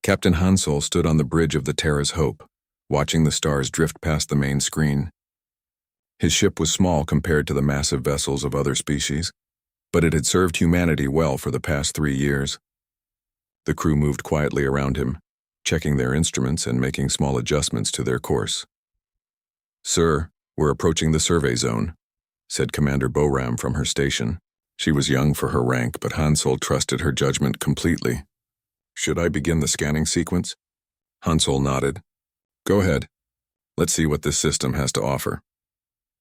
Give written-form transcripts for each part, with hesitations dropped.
Captain Hansel stood on the bridge of the Terra's Hope, watching the stars drift past the main screen. His ship was small compared to the massive vessels of other species, but it had served humanity well for the past 3 years. The crew moved quietly around him, checking their instruments and making small adjustments to their course. "Sir, we're approaching the survey zone," said Commander Boram from her station. She was young for her rank, but Hansel trusted her judgment completely. "Should I begin the scanning sequence?" Hansel nodded. "Go ahead. Let's see what this system has to offer."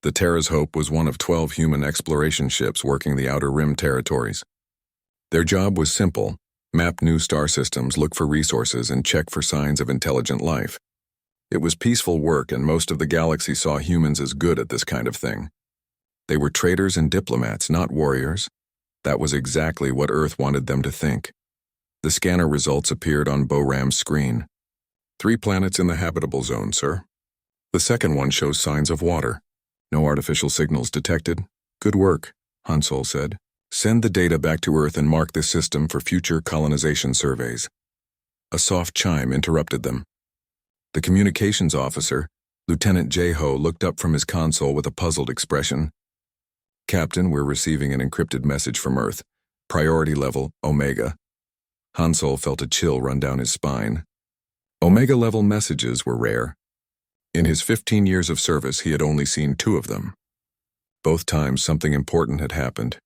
The Terra's Hope was one of 12 human exploration ships working the Outer Rim territories. Their job was simple: map new star systems, look for resources, and check for signs of intelligent life. It was peaceful work, and most of the galaxy saw humans as good at this kind of thing. They were traders and diplomats, not warriors. That was exactly what Earth wanted them to think. The scanner results appeared on Boram's screen. 3 planets in the habitable zone, sir. The second one shows signs of water. No artificial signals detected. Good work, Hansel said. Send the data back to Earth and mark this system for future colonization surveys. A soft chime interrupted them. The communications officer, Lieutenant J-Ho, looked up from his console with a puzzled expression. "Captain, we're receiving an encrypted message from Earth. Priority level, Omega." Hansel felt a chill run down his spine. Omega-level messages were rare. In his 15 years of service, he had only seen 2 of them. Both times something important had happened.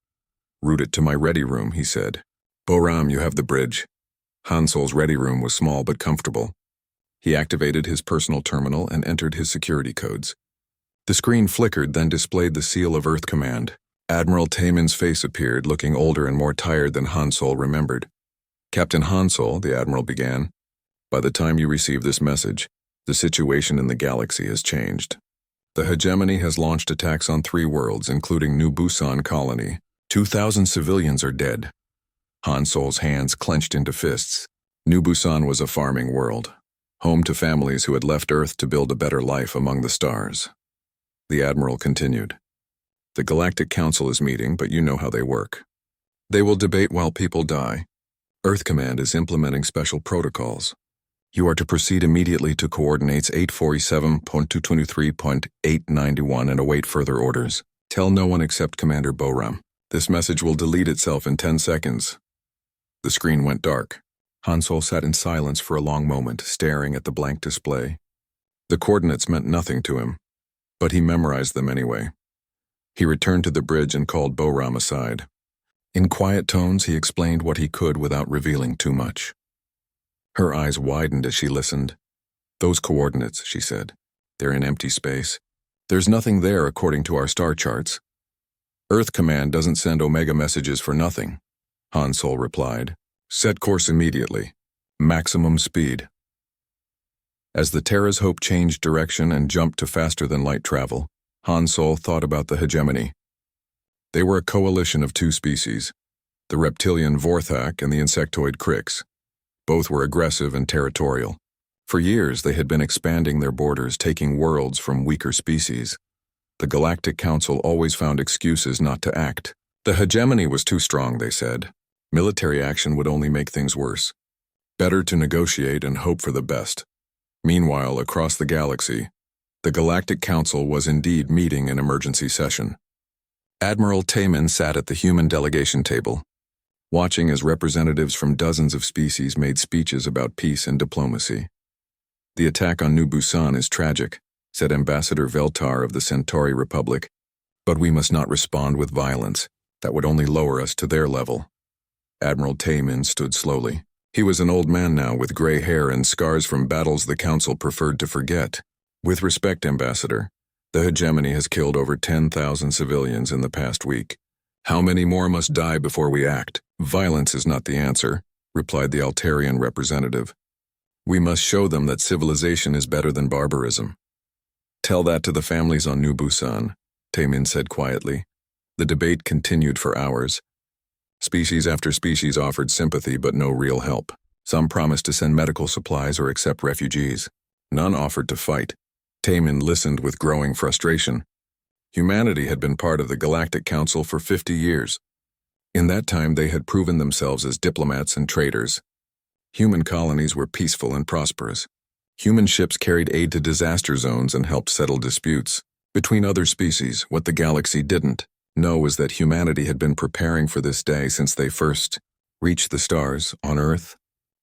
"Route it to my ready room," he said. "Boram, you have the bridge." Hansel's ready room was small but comfortable. He activated his personal terminal and entered his security codes. The screen flickered, then displayed the seal of Earth Command. Admiral Taemin's face appeared, looking older and more tired than Hansel remembered. "Captain Hansel," the Admiral began, "by the time you receive this message, the situation in the galaxy has changed. The hegemony has launched attacks on 3 worlds, including New Busan colony. 2,000 civilians are dead." Hansel's hands clenched into fists. New Busan was a farming world, home to families who had left Earth to build a better life among the stars. The Admiral continued. "The Galactic Council is meeting, but you know how they work. They will debate while people die. Earth Command is implementing special protocols. You are to proceed immediately to coordinates 847.223.891 and await further orders. Tell no one except Commander Boram. This message will delete itself in 10 seconds. The screen went dark. Hansel sat in silence for a long moment, staring at the blank display. The coordinates meant nothing to him, but he memorized them anyway. He returned to the bridge and called Boram aside. In quiet tones, he explained what he could without revealing too much. Her eyes widened as she listened. "Those coordinates," she said. "They're in empty space. There's nothing there according to our star charts." "Earth Command doesn't send Omega messages for nothing," Hansel replied. "Set course immediately. Maximum speed." As the Terra's Hope changed direction and jumped to faster-than-light travel, Hansel thought about the hegemony. They were a coalition of 2 species, the reptilian Vorthak and the insectoid Krix. Both were aggressive and territorial. For years, they had been expanding their borders, taking worlds from weaker species. The Galactic Council always found excuses not to act. The hegemony was too strong, they said. Military action would only make things worse. Better to negotiate and hope for the best. Meanwhile, across the galaxy, the Galactic Council was indeed meeting in emergency session. Admiral Taemin sat at the human delegation table, watching as representatives from dozens of species made speeches about peace and diplomacy. "The attack on New Busan is tragic," said Ambassador Veltar of the Centauri Republic, "but we must not respond with violence. That would only lower us to their level." Admiral Taemin stood slowly. He was an old man now, with gray hair and scars from battles the Council preferred to forget. "With respect, Ambassador, the hegemony has killed over 10,000 civilians in the past week. How many more must die before we act?" "Violence is not the answer," replied the Altarian representative. "We must show them that civilization is better than barbarism." "Tell that to the families on New Busan," Taemin said quietly. The debate continued for hours. Species after species offered sympathy but no real help. Some promised to send medical supplies or accept refugees. None offered to fight. Taemin listened with growing frustration. Humanity had been part of the Galactic Council for 50 years. In that time, they had proven themselves as diplomats and traders. Human colonies were peaceful and prosperous. Human ships carried aid to disaster zones and helped settle disputes between other species. What the galaxy didn't know was that humanity had been preparing for this day since they first reached the stars on Earth.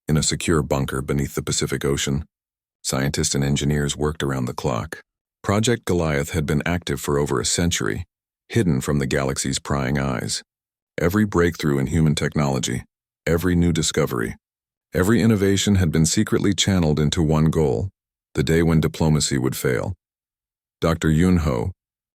In a secure bunker beneath the Pacific Ocean, scientists and engineers worked around the clock. Project Goliath had been active for over a century, hidden from the galaxy's prying eyes. Every breakthrough in human technology, every new discovery, every innovation had been secretly channeled into one goal: the day when diplomacy would fail. Dr. Yun Ho,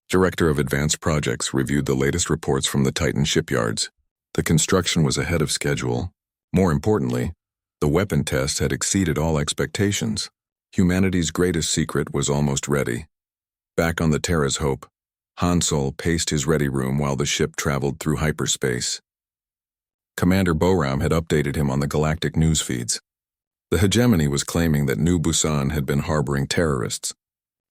Director of Advanced Projects, reviewed the latest reports from the Titan shipyards. The construction was ahead of schedule. More importantly, the weapon test had exceeded all expectations. Humanity's greatest secret was almost ready. Back on the Terra's Hope, Han Sol paced his ready room while the ship traveled through hyperspace. Commander Boram had updated him on the galactic news feeds. The hegemony was claiming that New Busan had been harboring terrorists.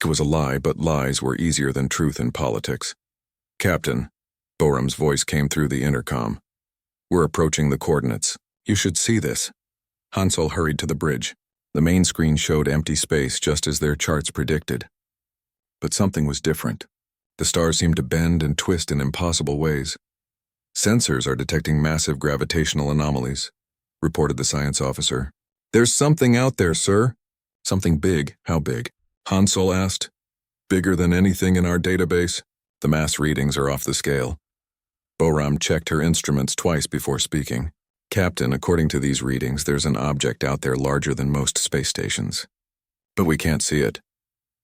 It was a lie, but lies were easier than truth in politics. "Captain," Boram's voice came through the intercom. "We're approaching the coordinates. You should see this." Han Sol hurried to the bridge. The main screen showed empty space just as their charts predicted. But something was different. The stars seemed to bend and twist in impossible ways. "Sensors are detecting massive gravitational anomalies," reported the science officer. "There's something out there, sir." "Something big? How big?" Han Sol asked. "Bigger than anything in our database. The mass readings are off the scale." Boram checked her instruments twice before speaking. "Captain, according to these readings, there's an object out there larger than most space stations. But we can't see it."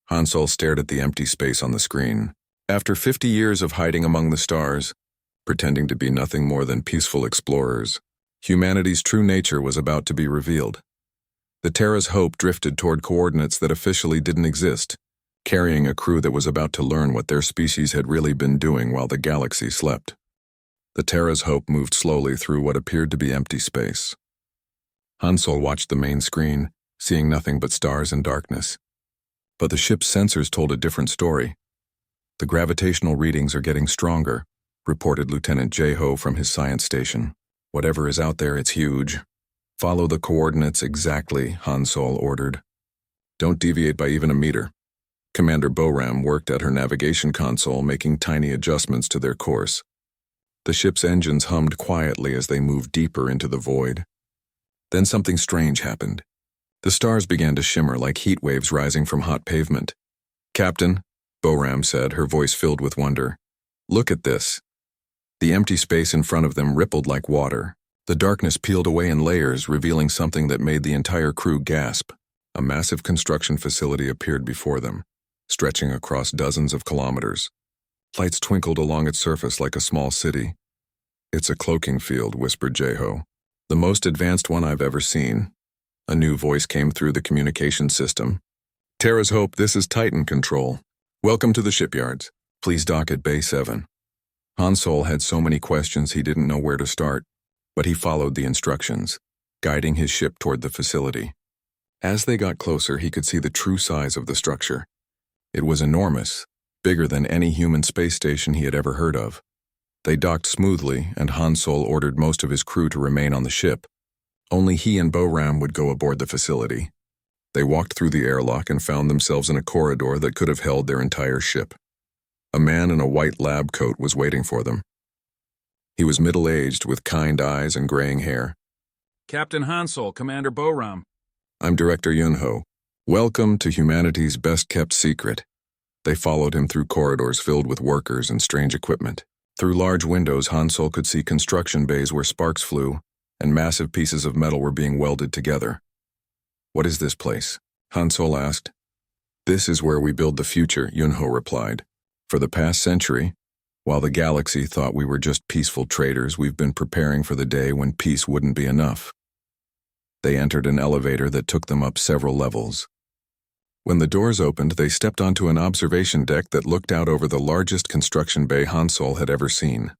Han Sol stared at the empty space on the screen. After 50 years of hiding among the stars, pretending to be nothing more than peaceful explorers, humanity's true nature was about to be revealed. The Terra's Hope drifted toward coordinates that officially didn't exist, carrying a crew that was about to learn what their species had really been doing while the galaxy slept. The Terra's Hope moved slowly through what appeared to be empty space. Han Sol watched the main screen, seeing nothing but stars and darkness. But the ship's sensors told a different story. "The gravitational readings are getting stronger," reported Lieutenant J-Ho from his science station. "Whatever is out there, it's huge." "Follow the coordinates exactly," Han Sol ordered. "Don't deviate by even a meter." Commander Boram worked at her navigation console, making tiny adjustments to their course. The ship's engines hummed quietly as they moved deeper into the void. Then something strange happened. The stars began to shimmer like heat waves rising from hot pavement. "Captain," Boram said, her voice filled with wonder, "look at this." The empty space in front of them rippled like water. The darkness peeled away in layers, revealing something that made the entire crew gasp. A massive construction facility appeared before them, stretching across dozens of kilometers. Lights twinkled along its surface like a small city. "It's a cloaking field," whispered J-Ho. "The most advanced one I've ever seen." A new voice came through the communication system. "Terra's Hope, this is Titan Control. Welcome to the shipyards. Please dock at Bay 7. Han Sol had so many questions he didn't know where to start, but he followed the instructions, guiding his ship toward the facility. As they got closer, he could see the true size of the structure. It was enormous, bigger than any human space station he had ever heard of. They docked smoothly, and Han Sol ordered most of his crew to remain on the ship. Only he and Boram would go aboard the facility. They walked through the airlock and found themselves in a corridor that could have held their entire ship. A man in a white lab coat was waiting for them. He was middle-aged with kind eyes and graying hair. "Captain Han Sol, Commander Boram." "I'm Director Yun Ho. Welcome to humanity's best-kept secret." They followed him through corridors filled with workers and strange equipment. Through large windows, Han Sol could see construction bays where sparks flew, and massive pieces of metal were being welded together. "What is this place?" Han Sol asked. "This is where we build the future," Yun Ho replied. "For the past century, while the galaxy thought we were just peaceful traders, we've been preparing for the day when peace wouldn't be enough." They entered an elevator that took them up several levels. When the doors opened, they stepped onto an observation deck that looked out over the largest construction bay Han Sol had ever seen.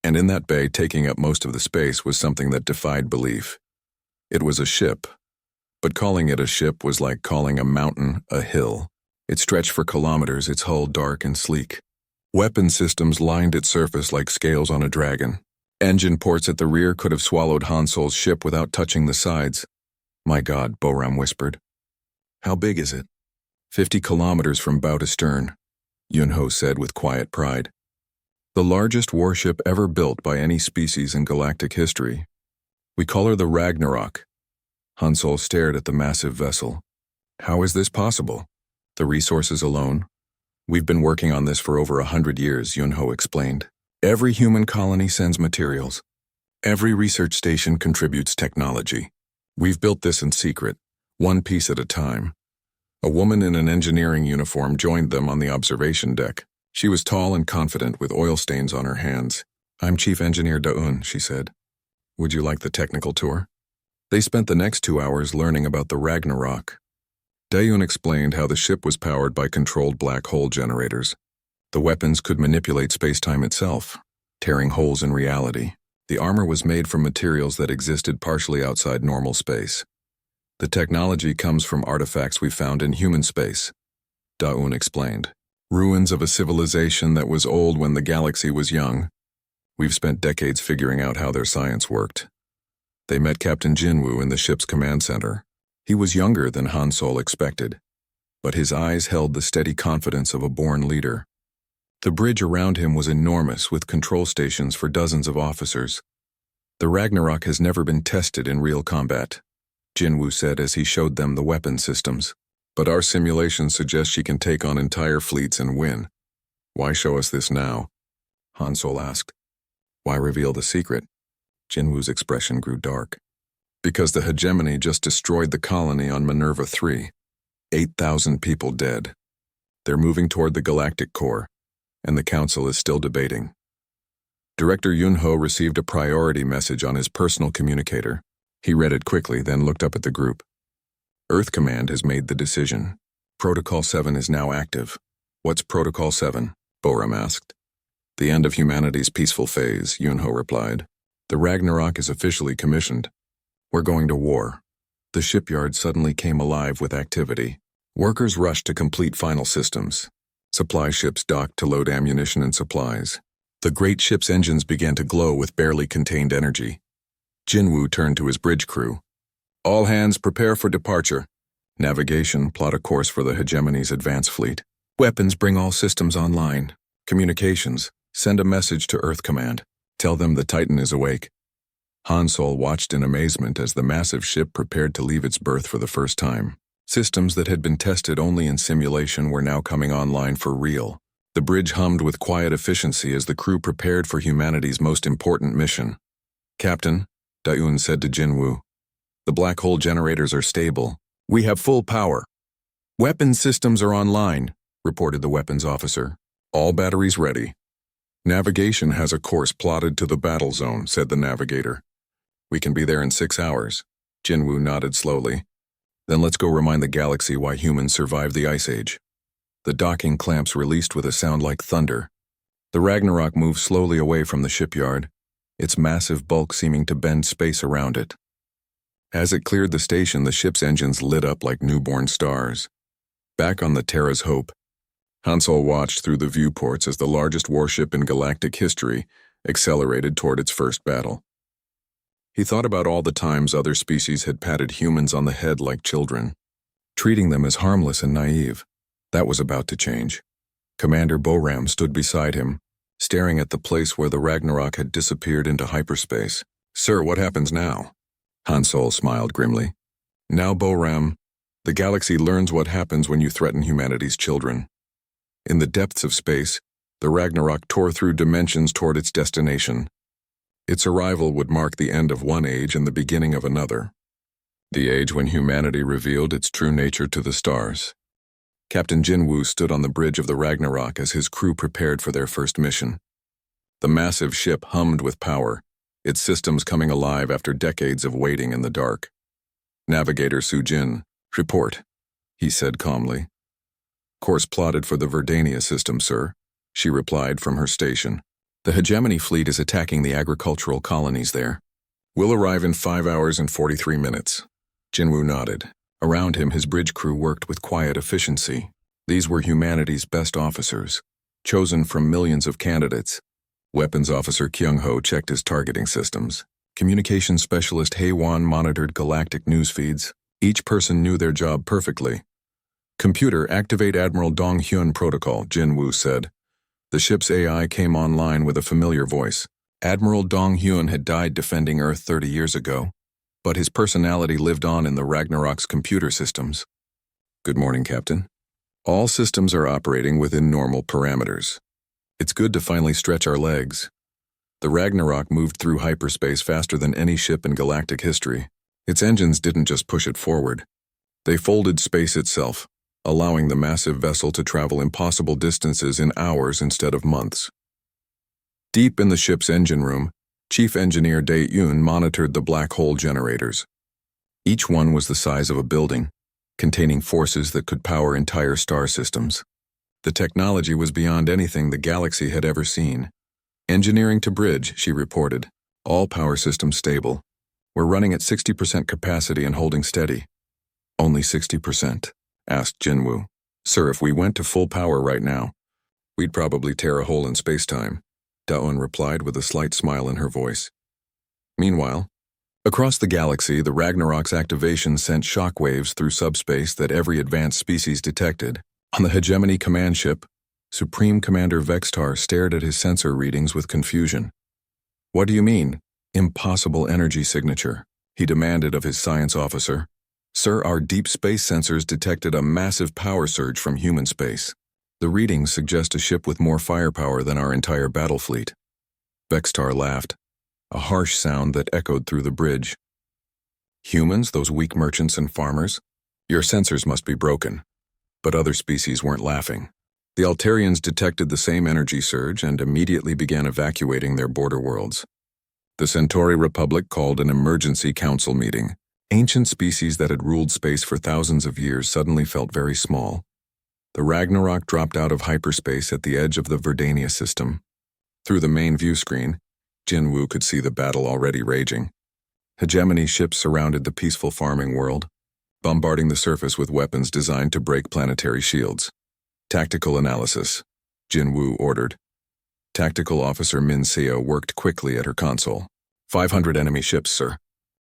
And in that bay, taking up most of the space, was something that defied belief. It was a ship, but calling it a ship was like calling a mountain a hill. It stretched for kilometers, its hull dark and sleek. Weapon systems lined its surface like scales on a dragon. Engine ports at the rear could have swallowed Han Solo's ship without touching the sides. My God, Boram whispered. How big is it? 50 kilometers from bow to stern, Yunho said with quiet pride. The largest warship ever built by any species in galactic history. We call her the Ragnarok. Han Solo stared at the massive vessel. How is this possible? The resources alone? We've been working on this for over 100 years, Yunho explained. Every human colony sends materials. Every research station contributes technology. We've built this in secret, one piece at a time. A woman in an engineering uniform joined them on the observation deck. She was tall and confident with oil stains on her hands. I'm Chief Engineer Daun, she said. Would you like the technical tour? They spent the next 2 hours learning about the Ragnarok. Daun explained how the ship was powered by controlled black hole generators. The weapons could manipulate space-time itself, tearing holes in reality. The armor was made from materials that existed partially outside normal space. The technology comes from artifacts we found in human space, Daun explained. Ruins of a civilization that was old when the galaxy was young. We've spent decades figuring out how their science worked. They met Captain Jinwoo in the ship's command center. He was younger than Han Solo expected, but his eyes held the steady confidence of a born leader. The bridge around him was enormous with control stations for dozens of officers. The Ragnarok has never been tested in real combat, Jinwoo said as he showed them the weapon systems. But our simulations suggest she can take on entire fleets and win. Why show us this now? Han Solo asked. Why reveal the secret? Jinwoo's expression grew dark. Because the hegemony just destroyed the colony on Minerva 3. 8,000 people dead. They're moving toward the galactic core, and the council is still debating. Director Yunho received a priority message on his personal communicator. He read it quickly, then looked up at the group. Earth Command has made the decision. Protocol 7 is now active. What's Protocol 7? Boram asked. The end of humanity's peaceful phase, Yunho replied. The Ragnarok is officially commissioned. We're going to war. The shipyard suddenly came alive with activity. Workers rushed to complete final systems. Supply ships docked to load ammunition and supplies. The great ship's engines began to glow with barely contained energy. Jinwoo turned to his bridge crew. All hands prepare for departure. Navigation, plot a course for the hegemony's advance fleet. Weapons, bring all systems online. Communications, send a message to Earth Command. Tell them the Titan is awake. Han Solo watched in amazement as the massive ship prepared to leave its berth for the first time. Systems that had been tested only in simulation were now coming online for real. The bridge hummed with quiet efficiency as the crew prepared for humanity's most important mission. Captain, Daun said to Jinwoo, the black hole generators are stable. We have full power. Weapons systems are online, reported the weapons officer. All batteries ready. Navigation has a course plotted to the battle zone, said the navigator. We can be there in 6 hours. Jinwoo nodded slowly. Then let's go remind the galaxy why humans survived the Ice Age. The docking clamps released with a sound like thunder. The Ragnarok moved slowly away from the shipyard, its massive bulk seeming to bend space around it. As it cleared the station, the ship's engines lit up like newborn stars. Back on the Terra's Hope, Han Solo watched through the viewports as the largest warship in galactic history accelerated toward its first battle. He thought about all the times other species had patted humans on the head like children, treating them as harmless and naive. That was about to change. Commander Boram stood beside him, staring at the place where the Ragnarok had disappeared into hyperspace. Sir, what happens now? Han Solo smiled grimly. Now, Boram, the galaxy learns what happens when you threaten humanity's children. In the depths of space, the Ragnarok tore through dimensions toward its destination. Its arrival would mark the end of one age and the beginning of another. The age when humanity revealed its true nature to the stars. Captain Jinwoo stood on the bridge of the Ragnarok as his crew prepared for their first mission. The massive ship hummed with power, its systems coming alive after decades of waiting in the dark. Navigator Sujin, report, he said calmly. Course plotted for the Verdania system, sir, she replied from her station. The hegemony fleet is attacking the agricultural colonies there. We'll arrive in 5 hours and 43 minutes. Jinwoo nodded. Around him, his bridge crew worked with quiet efficiency. These were humanity's best officers, chosen from millions of candidates. Weapons Officer Kyung-ho checked his targeting systems. Communications Specialist Hae-won monitored galactic news feeds. Each person knew their job perfectly. Computer, activate Admiral Dong-hyun protocol, Jin-woo said. The ship's AI came online with a familiar voice. Admiral Dong-hyun had died defending Earth 30 years ago, but his personality lived on in the Ragnarok's computer systems. Good morning, Captain. All systems are operating within normal parameters. It's good to finally stretch our legs. The Ragnarok moved through hyperspace faster than any ship in galactic history. Its engines didn't just push it forward. They folded space itself, allowing the massive vessel to travel impossible distances in hours instead of months. Deep in the ship's engine room, Chief Engineer Dae-yoon monitored the black hole generators. Each one was the size of a building, containing forces that could power entire star systems. The technology was beyond anything the galaxy had ever seen. Engineering to bridge, she reported. All power systems stable. We're running at 60% capacity and holding steady. Only 60%, asked Jin-woo. Sir, if we went to full power right now, we'd probably tear a hole in space-time, Da-eun replied with a slight smile in her voice. Meanwhile, across the galaxy, the Ragnarok's activation sent shockwaves through subspace that every advanced species detected. On the Hegemony command ship, Supreme Commander Vextar stared at his sensor readings with confusion. What do you mean, impossible energy signature? He demanded of his science officer. Sir, our deep space sensors detected a massive power surge from human space. The readings suggest a ship with more firepower than our entire battle fleet. Vextar laughed, a harsh sound that echoed through the bridge. Humans, those weak merchants and farmers? Your sensors must be broken. But other species weren't laughing. The Altarians detected the same energy surge and immediately began evacuating their border worlds. The Centauri Republic called an emergency council meeting. Ancient species that had ruled space for thousands of years suddenly felt very small. The Ragnarok dropped out of hyperspace at the edge of the Verdania system. Through the main view screen, Jin-woo could see the battle already raging. Hegemony ships surrounded the peaceful farming world, bombarding the surface with weapons designed to break planetary shields. Tactical analysis, Jin-woo ordered. Tactical Officer Min Seo worked quickly at her console. 500 enemy ships, sir.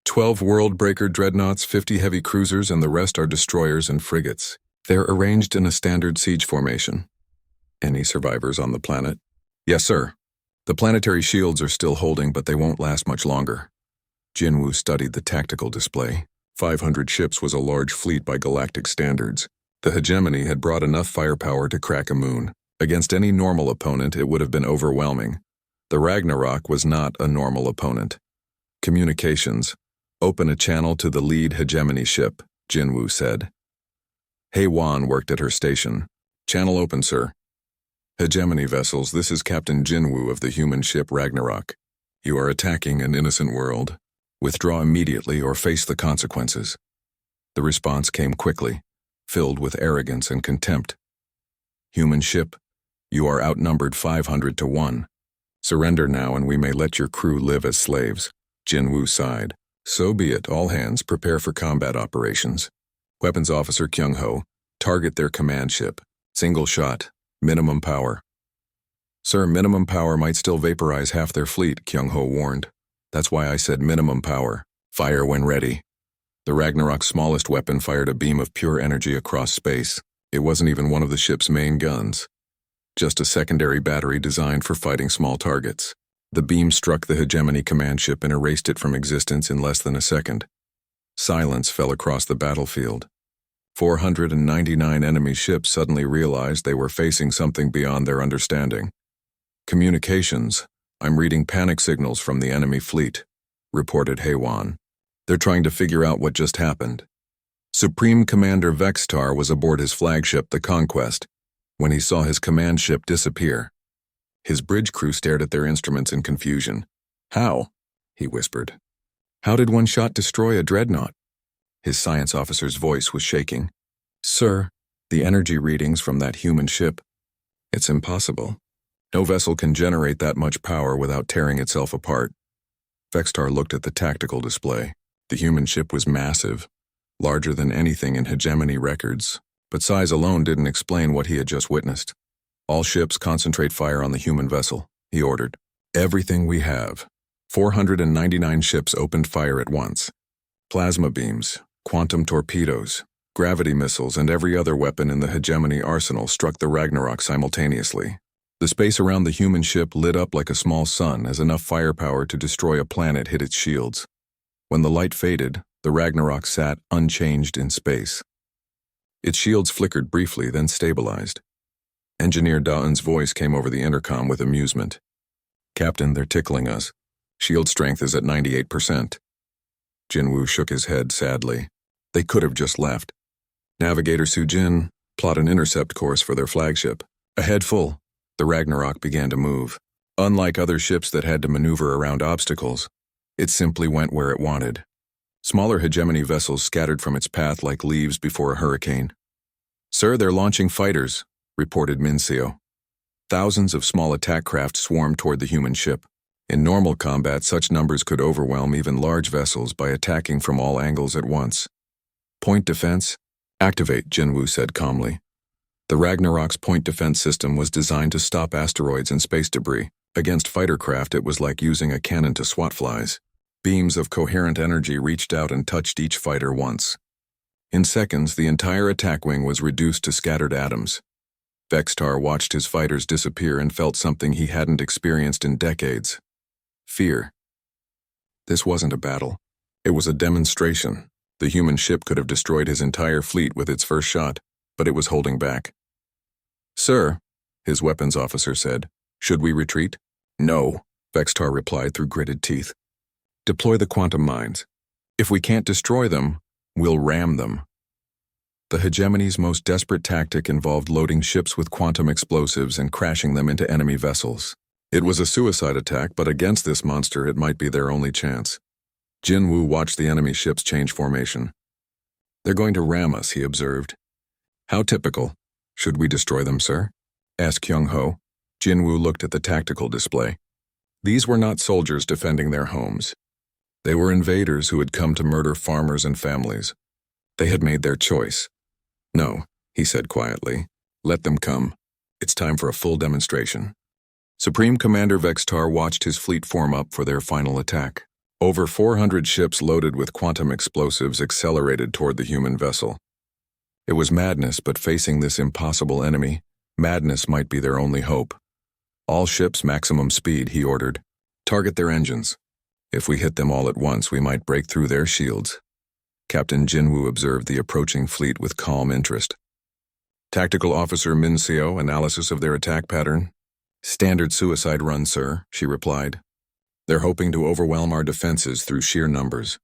12 world-breaker dreadnoughts, 50 heavy cruisers, and the rest are destroyers and frigates. They're arranged in a standard siege formation. Any survivors on the planet? Yes, sir. The planetary shields are still holding, but they won't last much longer. Jin-woo studied the tactical display. 500 ships was a large fleet by galactic standards. The Hegemony had brought enough firepower to crack a moon. Against any normal opponent, it would have been overwhelming. The Ragnarok was not a normal opponent. Communications. Open a channel to the lead Hegemony ship, Jin-woo said. Hae-won worked at her station. Channel open, sir. Hegemony vessels, this is Captain Jin-woo of the human ship Ragnarok. You are attacking an innocent world. Withdraw immediately or face the consequences. The response came quickly, filled with arrogance and contempt. Human ship, you are outnumbered 500 to 1. Surrender now and we may let your crew live as slaves. Jin-woo sighed. So be it, all hands prepare for combat operations. Weapons Officer Kyung-ho, target their command ship. Single shot, minimum power. Sir, minimum power might still vaporize half their fleet, Kyung-ho warned. That's why I said minimum power. Fire when ready. The Ragnarok's smallest weapon fired a beam of pure energy across space. It wasn't even one of the ship's main guns. Just a secondary battery designed for fighting small targets. The beam struck the Hegemony command ship and erased it from existence in less than a second. Silence fell across the battlefield. 499 enemy ships suddenly realized they were facing something beyond their understanding. Communications. I'm reading panic signals from the enemy fleet, reported Hae-won. They're trying to figure out what just happened. Supreme Commander Vextar was aboard his flagship, the Conquest, when he saw his command ship disappear. His bridge crew stared at their instruments in confusion. How? He whispered. How did one shot destroy a dreadnought? His science officer's voice was shaking. Sir, the energy readings from that human ship. It's impossible. No vessel can generate that much power without tearing itself apart. Vextar looked at the tactical display. The human ship was massive, larger than anything in Hegemony records, but size alone didn't explain what he had just witnessed. All ships concentrate fire on the human vessel, he ordered. Everything we have. 499 ships opened fire at once. Plasma beams, quantum torpedoes, gravity missiles, and every other weapon in the hegemony arsenal struck the Ragnarok simultaneously. The space around the human ship lit up like a small sun as enough firepower to destroy a planet hit its shields. When the light faded, the Ragnarok sat unchanged in space. Its shields flickered briefly, then stabilized. Engineer Daun's voice came over the intercom with amusement. "Captain, they're tickling us. Shield strength is at 98%. Jinwoo shook his head sadly. They could have just left. Navigator Sujin, plot an intercept course for their flagship. Ahead full. The Ragnarok began to move. Unlike other ships that had to maneuver around obstacles, it simply went where it wanted. Smaller hegemony vessels scattered from its path like leaves before a hurricane. "Sir, they're launching fighters," reported Minseo. Thousands of small attack craft swarmed toward the human ship. In normal combat, such numbers could overwhelm even large vessels by attacking from all angles at once. "Point defense? Activate," Jinwoo said calmly. The Ragnarok's point defense system was designed to stop asteroids and space debris. Against fighter craft, it was like using a cannon to swat flies. Beams of coherent energy reached out and touched each fighter once. In seconds, the entire attack wing was reduced to scattered atoms. Vextar watched his fighters disappear and felt something he hadn't experienced in decades. Fear. This wasn't a battle. It was a demonstration. The human ship could have destroyed his entire fleet with its first shot, but it was holding back. "Sir," his weapons officer said, "should we retreat?" "No," Vextar replied through gritted teeth. "Deploy the quantum mines. If we can't destroy them, we'll ram them." The hegemony's most desperate tactic involved loading ships with quantum explosives and crashing them into enemy vessels. It was a suicide attack, but against this monster it might be their only chance. Jinwoo watched the enemy ships change formation. "They're going to ram us," he observed. "How typical. Should we destroy them, sir?" asked Kyung-ho. Jinwoo looked at the tactical display. These were not soldiers defending their homes. They were invaders who had come to murder farmers and families. They had made their choice. "No," he said quietly. "Let them come. It's time for a full demonstration." Supreme Commander Vextar watched his fleet form up for their final attack. Over 400 ships loaded with quantum explosives accelerated toward the human vessel. It was madness, but facing this impossible enemy, madness might be their only hope. "All ships maximum speed," he ordered. "Target their engines. If we hit them all at once, we might break through their shields." Captain Jinwoo observed the approaching fleet with calm interest. Tactical Officer Minseo, analysis of their attack pattern. "Standard suicide run, sir," she replied. "They're hoping to overwhelm our defenses through sheer numbers.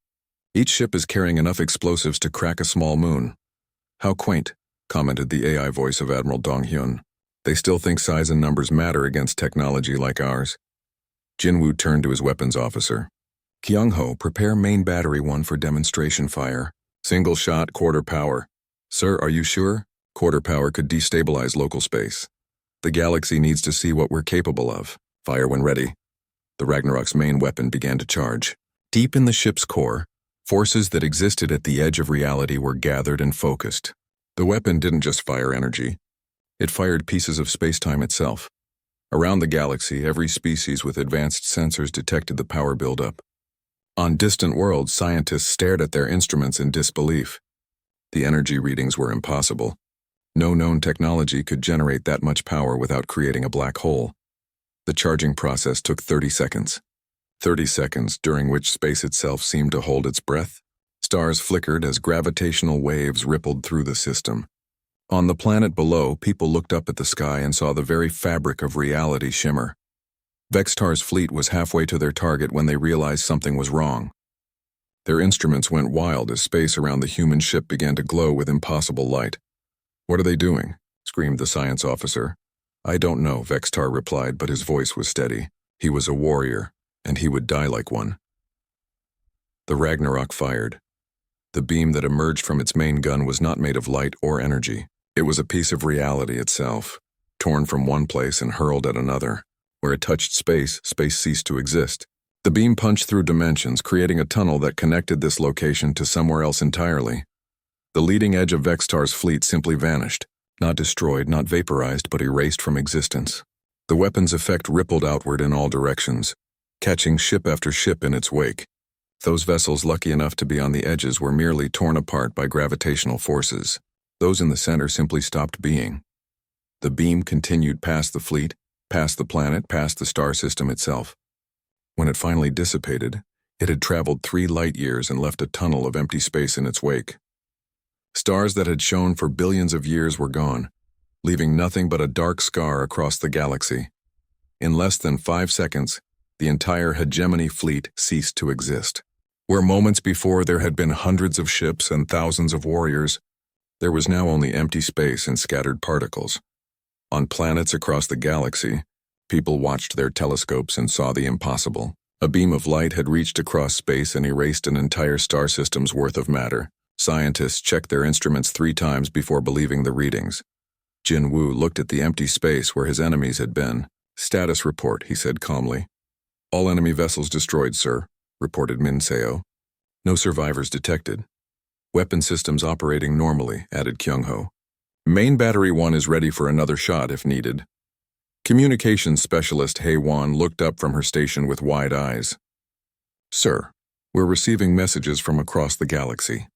Each ship is carrying enough explosives to crack a small moon." "How quaint," commented the AI voice of Admiral Dong-hyun. "They still think size and numbers matter against technology like ours." Jinwoo turned to his weapons officer. "Kyung-ho, prepare main battery 1 for demonstration fire. Single shot, quarter power." "Sir, are you sure? Quarter power could destabilize local space. The galaxy needs to see what we're capable of. Fire when ready." The Ragnarok's main weapon began to charge. Deep in the ship's core, forces that existed at the edge of reality were gathered and focused. The weapon didn't just fire energy. It fired pieces of space-time itself. Around the galaxy, every species with advanced sensors detected the power buildup. On distant worlds, scientists stared at their instruments in disbelief. The energy readings were impossible. No known technology could generate that much power without creating a black hole. The charging process took 30 seconds. 30 seconds during which space itself seemed to hold its breath. Stars flickered as gravitational waves rippled through the system. On the planet below, people looked up at the sky and saw the very fabric of reality shimmer. Vextar's fleet was halfway to their target when they realized something was wrong. Their instruments went wild as space around the human ship began to glow with impossible light. "What are they doing?" screamed the science officer. "I don't know," Vextar replied, but his voice was steady. He was a warrior, and he would die like one. The Ragnarok fired. The beam that emerged from its main gun was not made of light or energy. It was a piece of reality itself, torn from one place and hurled at another. Where it touched space, space ceased to exist. The beam punched through dimensions, creating a tunnel that connected this location to somewhere else entirely. The leading edge of Vextar's fleet simply vanished, not destroyed, not vaporized, but erased from existence. The weapon's effect rippled outward in all directions, catching ship after ship in its wake. Those vessels lucky enough to be on the edges were merely torn apart by gravitational forces. Those in the center simply stopped being. The beam continued past the fleet, past the planet, past the star system itself. When it finally dissipated, it had traveled 3 light years and left a tunnel of empty space in its wake. Stars that had shone for billions of years were gone, leaving nothing but a dark scar across the galaxy. In less than 5 seconds, the entire hegemony fleet ceased to exist. Where moments before there had been hundreds of ships and thousands of warriors, there was now only empty space and scattered particles. On planets across the galaxy, people watched their telescopes and saw the impossible. A beam of light had reached across space and erased an entire star system's worth of matter. Scientists checked their instruments 3 times before believing the readings. Jin Woo looked at the empty space where his enemies had been. "Status report," he said calmly. "All enemy vessels destroyed, sir," reported Min Seo. "No survivors detected." "Weapon systems operating normally," added Kyung-ho. "Main battery 1 is ready for another shot if needed." Communications specialist Hae-won looked up from her station with wide eyes. "Sir, we're receiving messages from across the galaxy.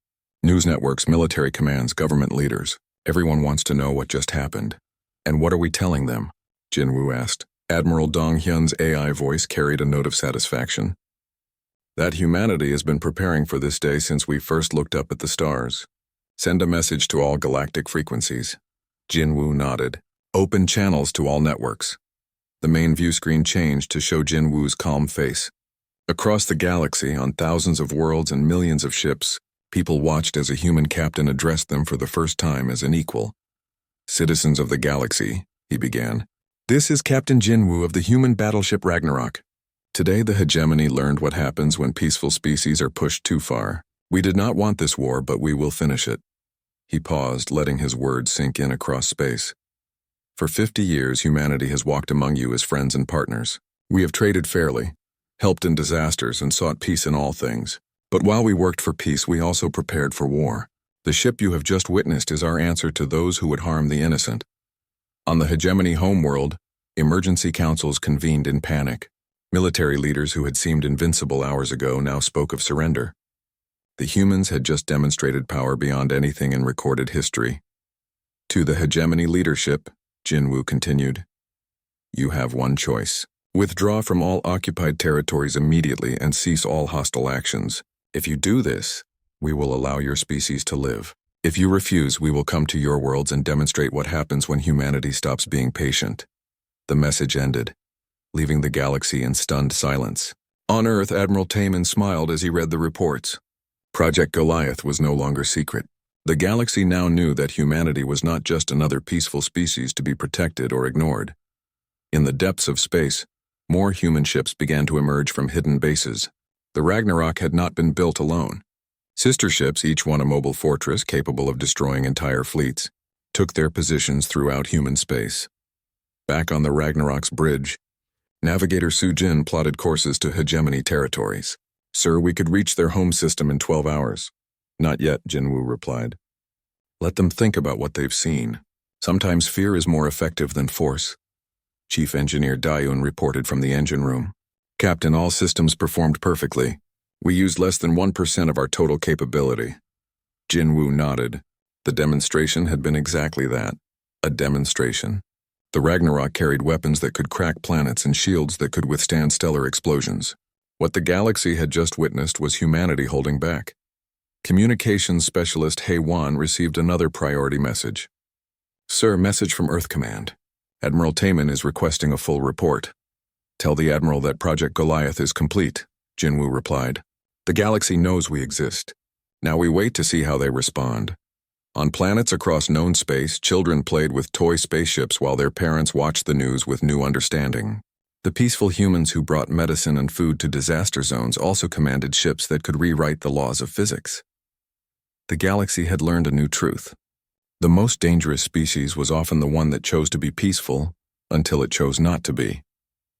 News networks, military commands, government leaders. Everyone wants to know what just happened." "And what are we telling them?" Jin Woo asked. Admiral Dong Hyun's AI voice carried a note of satisfaction. "That humanity has been preparing for this day since we first looked up at the stars. Send a message to all galactic frequencies." Jin Woo nodded. "Open channels to all networks." The main view screen changed to show Jin Woo's calm face. Across the galaxy, on thousands of worlds and millions of ships, people watched as a human captain addressed them for the first time as an equal. "Citizens of the galaxy," he began. "This is Captain Jin Woo of the human battleship Ragnarok. Today the hegemony learned what happens when peaceful species are pushed too far. We did not want this war, but we will finish it." He paused, letting his words sink in across space. "For 50 years, humanity has walked among you as friends and partners. We have traded fairly, helped in disasters, and sought peace in all things. But while we worked for peace, we also prepared for war. The ship you have just witnessed is our answer to those who would harm the innocent." On the hegemony homeworld, emergency councils convened in panic. Military leaders who had seemed invincible hours ago now spoke of surrender. The humans had just demonstrated power beyond anything in recorded history. To the hegemony leadership, Jin Woo continued, "You have one choice. Withdraw from all occupied territories immediately and cease all hostile actions. If you do this, we will allow your species to live. If you refuse, we will come to your worlds and demonstrate what happens when humanity stops being patient." The message ended, leaving the galaxy in stunned silence. On Earth, Admiral Taman smiled as he read the reports. Project Goliath was no longer secret. The galaxy now knew that humanity was not just another peaceful species to be protected or ignored. In the depths of space, more human ships began to emerge from hidden bases. The Ragnarok had not been built alone. Sister ships, each one a mobile fortress capable of destroying entire fleets, took their positions throughout human space. Back on the Ragnarok's bridge, Navigator Su-jin plotted courses to hegemony territories. "Sir, we could reach their home system in 12 hours. "Not yet," Jin Woo replied. "Let them think about what they've seen. Sometimes fear is more effective than force." Chief Engineer Dayun reported from the engine room. "Captain, all systems performed perfectly. We used less than 1% of our total capability." Jin Woo nodded. The demonstration had been exactly that, a demonstration. The Ragnarok carried weapons that could crack planets and shields that could withstand stellar explosions. What the galaxy had just witnessed was humanity holding back. Communications specialist Hae-won received another priority message. "Sir, message from Earth Command. Admiral Taman is requesting a full report." "Tell the Admiral that Project Goliath is complete," Jin Woo replied. "The galaxy knows we exist. Now we wait to see how they respond." On planets across known space, children played with toy spaceships while their parents watched the news with new understanding. The peaceful humans who brought medicine and food to disaster zones also commanded ships that could rewrite the laws of physics. The galaxy had learned a new truth. The most dangerous species was often the one that chose to be peaceful until it chose not to be.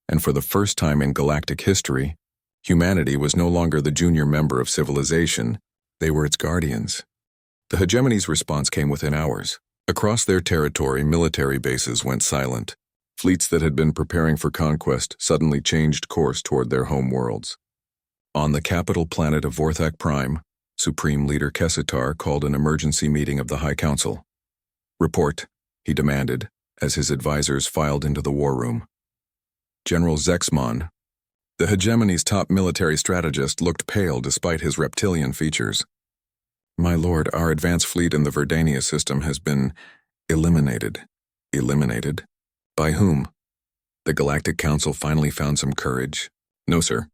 And for the first time in galactic history, humanity was no longer the junior member of civilization, they were its guardians. The hegemony's response came within hours. Across their territory, military bases went silent. Fleets that had been preparing for conquest suddenly changed course toward their home worlds. On the capital planet of Vorthak Prime, Supreme Leader Kessitar called an emergency meeting of the High Council. "Report," he demanded, as his advisors filed into the war room. General Zexmon, the hegemony's top military strategist, looked pale despite his reptilian features. "My lord, our advanced fleet in the Verdania system has been eliminated." "Eliminated? By whom?" The Galactic Council finally found some courage. "No, sir.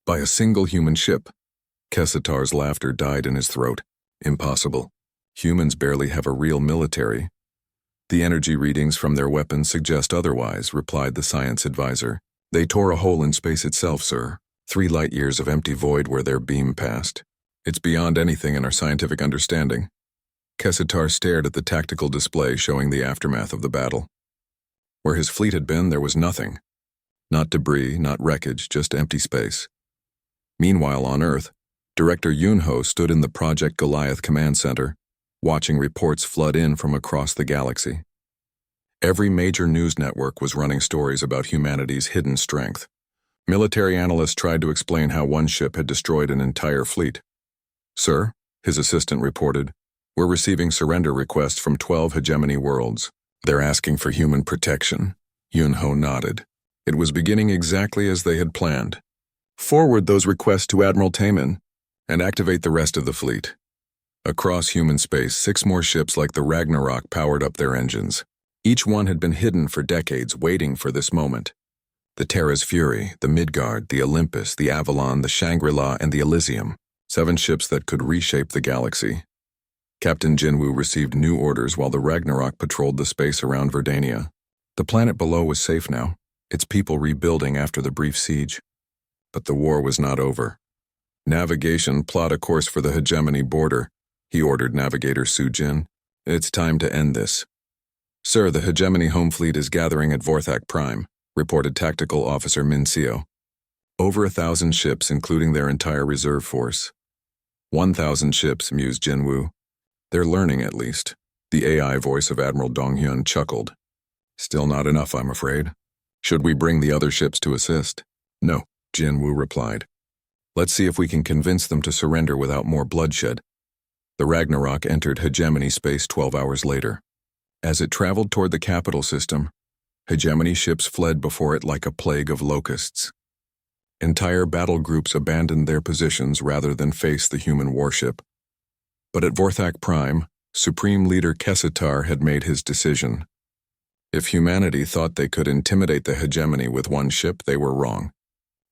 By a single human ship." Kessitar's laughter died in his throat. "Impossible. Humans barely have a real military." "The energy readings from their weapons suggest otherwise," replied the science advisor. "They tore a hole in space itself, sir. 3 light-years of empty void where their beam passed. It's beyond anything in our scientific understanding." Kessitar stared at the tactical display showing the aftermath of the battle. Where his fleet had been, there was nothing. Not debris, not wreckage, just empty space. Meanwhile, on Earth, Director Yunho stood in the Project Goliath command center, watching reports flood in from across the galaxy. Every major news network was running stories about humanity's hidden strength. Military analysts tried to explain how one ship had destroyed an entire fleet. "Sir," his assistant reported, "we're receiving surrender requests from 12 hegemony worlds. They're asking for human protection." Yunho nodded. It was beginning exactly as they had planned. "Forward those requests to Admiral Taman and activate the rest of the fleet." Across human space, 6 more ships like the Ragnarok powered up their engines. Each one had been hidden for decades, waiting for this moment. The Terra's Fury, the Midgard, the Olympus, the Avalon, the Shangri-La, and the Elysium. 7 ships that could reshape the galaxy. Captain Jinwoo received new orders while the Ragnarok patrolled the space around Verdania. The planet below was safe now, its people rebuilding after the brief siege. But the war was not over. "Navigation, plot a course for the hegemony border," he ordered Navigator Sujin. "It's time to end this." "Sir, the hegemony home fleet is gathering at Vorthak Prime," reported Tactical Officer Minseo. "Over 1,000 ships, including their entire reserve force." 1,000 ships, mused Jinwoo. "They're learning, at least." The AI voice of Admiral Donghyun chuckled. "Still not enough, I'm afraid. Should we bring the other ships to assist?" "No," Jinwoo replied. "Let's see if we can convince them to surrender without more bloodshed." The Ragnarok entered hegemony space 12 hours later. As it traveled toward the capital system, hegemony ships fled before it like a plague of locusts. Entire battle groups abandoned their positions rather than face the human warship. But at Vorthak Prime, Supreme Leader Kessitar had made his decision. If humanity thought they could intimidate the hegemony with one ship, they were wrong.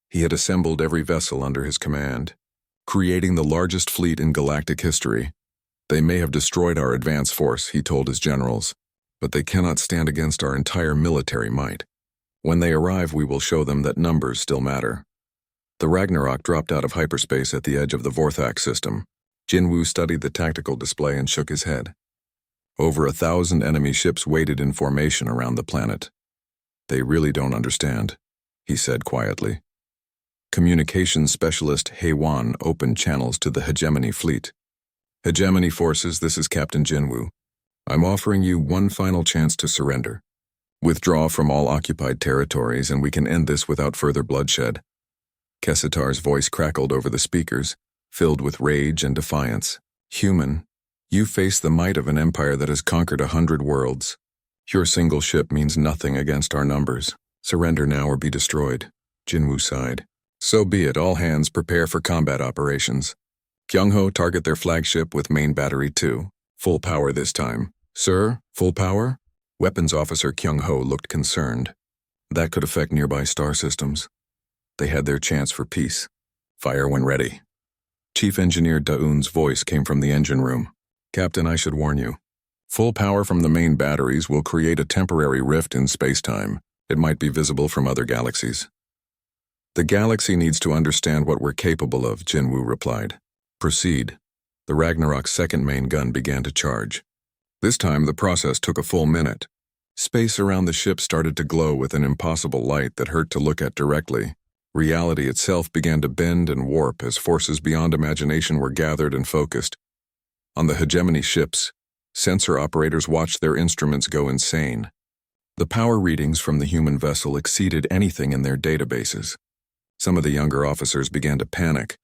He had assembled every vessel under his command, creating the largest fleet in galactic history. "They may have destroyed our advance force," he told his generals, "but they cannot stand against our entire military might. When they arrive, we will show them that numbers still matter." The Ragnarok dropped out of hyperspace at the edge of the Vorthak system. Jinwoo studied the tactical display and shook his head. Over 1,000 enemy ships waited in formation around the planet. "They really don't understand," he said quietly. Communications specialist Heiwan opened channels to the hegemony fleet. "Hegemony forces, this is Captain Jinwoo. I'm offering you one final chance to surrender. Withdraw from all occupied territories and we can end this without further bloodshed." Kessitar's voice crackled over the speakers, filled with rage and defiance. "Human, you face the might of an empire that has conquered 100 worlds. Your single ship means nothing against our numbers. Surrender now or be destroyed." Jinwoo sighed. "So be it. All hands prepare for combat operations. Kyungho, target their flagship with main battery 2. Full power this time." "Sir, full power?" Weapons Officer Kyungho looked concerned. "That could affect nearby star systems. They had their chance for peace. Fire when ready." Chief Engineer Daun's voice came from the engine room. "Captain, I should warn you. Full power from the main batteries will create a temporary rift in space-time. It might be visible from other galaxies." "The galaxy needs to understand what we're capable of," Jinwoo replied. "Proceed." The Ragnarok's second main gun began to charge. This time the process took a full minute. Space around the ship started to glow with an impossible light that hurt to look at directly. Reality itself began to bend and warp as forces beyond imagination were gathered and focused. On the hegemony ships, sensor operators watched their instruments go insane. The power readings from the human vessel exceeded anything in their databases. Some of the younger officers began to panic.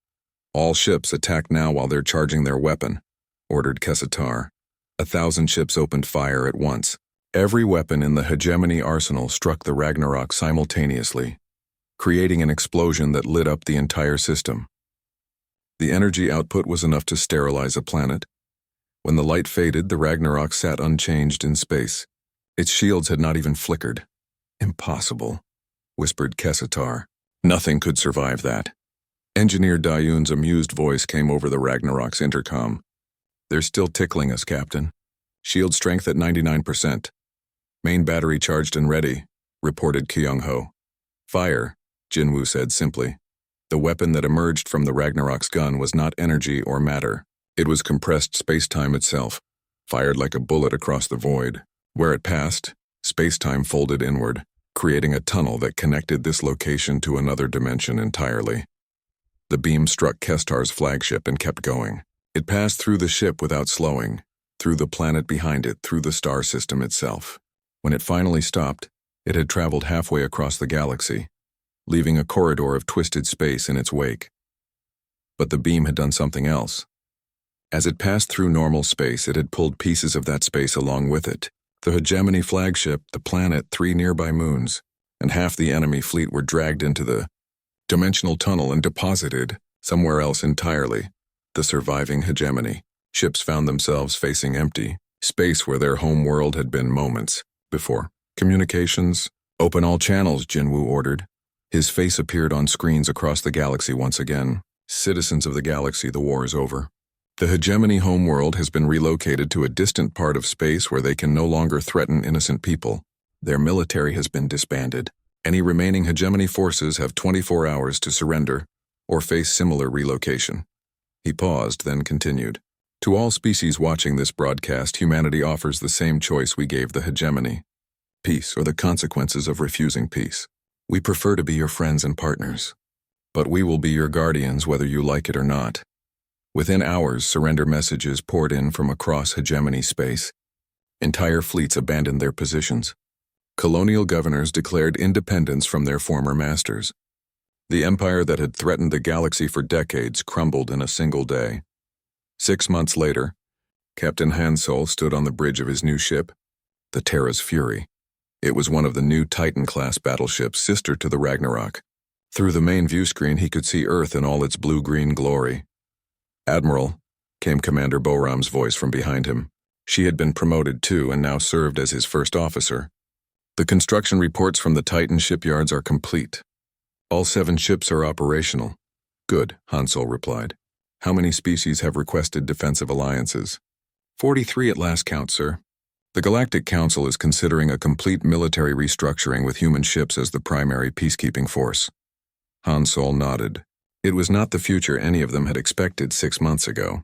"All ships attack now while they're charging their weapon," ordered Kessatar. 1,000 ships opened fire at once. Every weapon in the hegemony arsenal struck the Ragnarok simultaneously, creating an explosion that lit up the entire system. The energy output was enough to sterilize a planet. When the light faded, the Ragnarok sat unchanged in space. Its shields had not even flickered. "Impossible," whispered Kessatar. "Nothing could survive that." Engineer Dayun's amused voice came over the Ragnarok's intercom. "They're still tickling us, Captain. Shield strength at 99%. Main battery charged and ready," reported Kyung-ho. "Fire," Jinwoo said simply. The weapon that emerged from the Ragnarok's gun was not energy or matter. It was compressed space-time itself, fired like a bullet across the void. Where it passed, space-time folded inward, creating a tunnel that connected this location to another dimension entirely. The beam struck Kestar's flagship and kept going. It passed through the ship without slowing, through the planet behind it, through the star system itself. When it finally stopped, it had traveled halfway across the galaxy, leaving a corridor of twisted space in its wake. But the beam had done something else. As it passed through normal space, it had pulled pieces of that space along with it. The hegemony flagship, the planet, 3 nearby moons, and half the enemy fleet were dragged into the dimensional tunnel and deposited somewhere else entirely. The surviving hegemony ships found themselves facing empty space where their home world had been moments before. "Communications, open all channels," Jinwoo ordered. His face appeared on screens across the galaxy once again. "Citizens of the galaxy, the war is over. The hegemony homeworld has been relocated to a distant part of space where they can no longer threaten innocent people. Their military has been disbanded. Any remaining hegemony forces have 24 hours to surrender or face similar relocation." He paused, then continued. "To all species watching this broadcast, humanity offers the same choice we gave the hegemony: peace or the consequences of refusing peace. We prefer to be your friends and partners, but we will be your guardians whether you like it or not." Within hours, surrender messages poured in from across hegemony space. Entire fleets abandoned their positions. Colonial governors declared independence from their former masters. The empire that had threatened the galaxy for decades crumbled in a single day. 6 months later, Captain Hansol stood on the bridge of his new ship, the Terra's Fury. It was one of the new Titan-class battleships, sister to the Ragnarok. Through the main view screen, he could see Earth in all its blue-green glory. "Admiral," came Commander Boram's voice from behind him. She had been promoted too and now served as his first officer. "The construction reports from the Titan shipyards are complete. All 7 ships are operational." "Good," Hansol replied. "How many species have requested defensive alliances?" 43 at last count, sir. The Galactic Council is considering a complete military restructuring with human ships as the primary peacekeeping force. Hansol nodded. It was not the future any of them had expected 6 months ago.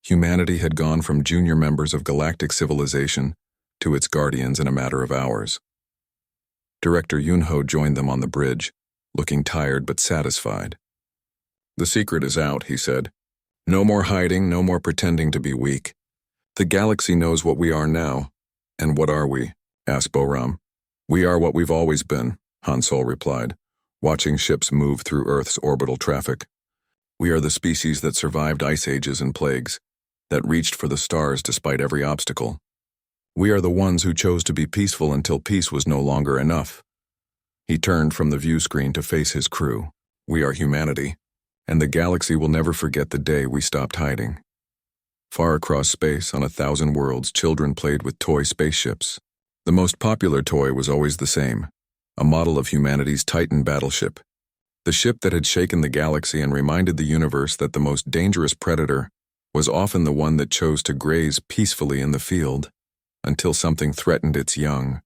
Humanity had gone from junior members of galactic civilization to its guardians in a matter of hours. Director Yunho joined them on the bridge, looking tired but satisfied. "The secret is out," he said. "No more hiding, no more pretending to be weak. The galaxy knows what we are now." "And what are we?" asked Boram. "We are what we've always been," Hansol replied, watching ships move through Earth's orbital traffic. "We are the species that survived ice ages and plagues, that reached for the stars despite every obstacle. We are the ones who chose to be peaceful until peace was no longer enough." He turned from the view screen to face his crew. "We are humanity, and the galaxy will never forget the day we stopped hiding." Far across space, on 1,000 worlds, children played with toy spaceships. The most popular toy was always the same: a model of humanity's Titan battleship. The ship that had shaken the galaxy and reminded the universe that the most dangerous predator was often the one that chose to graze peacefully in the field until something threatened its young.